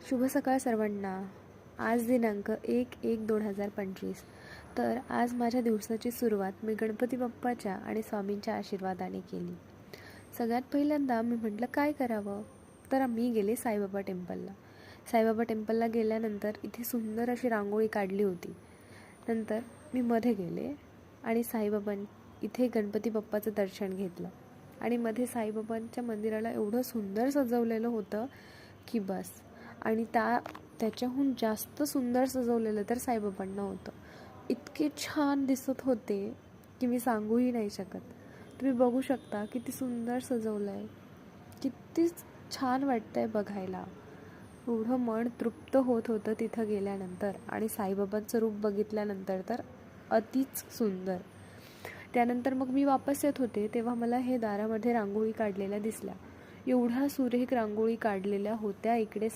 शुभ सकाळ सर्वांना. आज दिनांक 1/1/2025. तर आज माझ्या दिवसाची सुरुवात मी गणपती बाप्पाच्या आणि स्वामींच्या आशीर्वादाने केली. सगळ्यात पहिल्यांदा मी म्हटलं काय करावं, तर मी गेले साईबाबा टेम्पलला. साईबाबा टेम्पलला गेल्यानंतर इथे सुंदर अशी रांगोळी काढली होती. नंतर मी मध्ये गेले आणि इथे गणपती बाप्पाचं दर्शन घेतलं. आणि मध्ये साईबाबांच्या मंदिराला एवढं सुंदर सजवलेलं होतं की बस. आणि त्याच्याहून जास्त सुंदर सजवलेलं तर साईबाबांना होतं. इतके छान दिसत होते की मी सांगूही नाही शकत. तुम्ही बघू शकता किती सुंदर सजवलं आहे, किती छान वाटतंय बघायला. एवढं मन तृप्त होत होतं तिथं गेल्यानंतर. आणि साईबाबांचं रूप बघितल्यानंतर तर अतिच सुंदर. त्यानंतर मग मी वापस येत होते तेव्हा मला हे दारामध्ये रांगोळी काढलेल्या दिसल्या. एवढ्या सुरेख रांगोळी काढलेल्या होत्या इकडे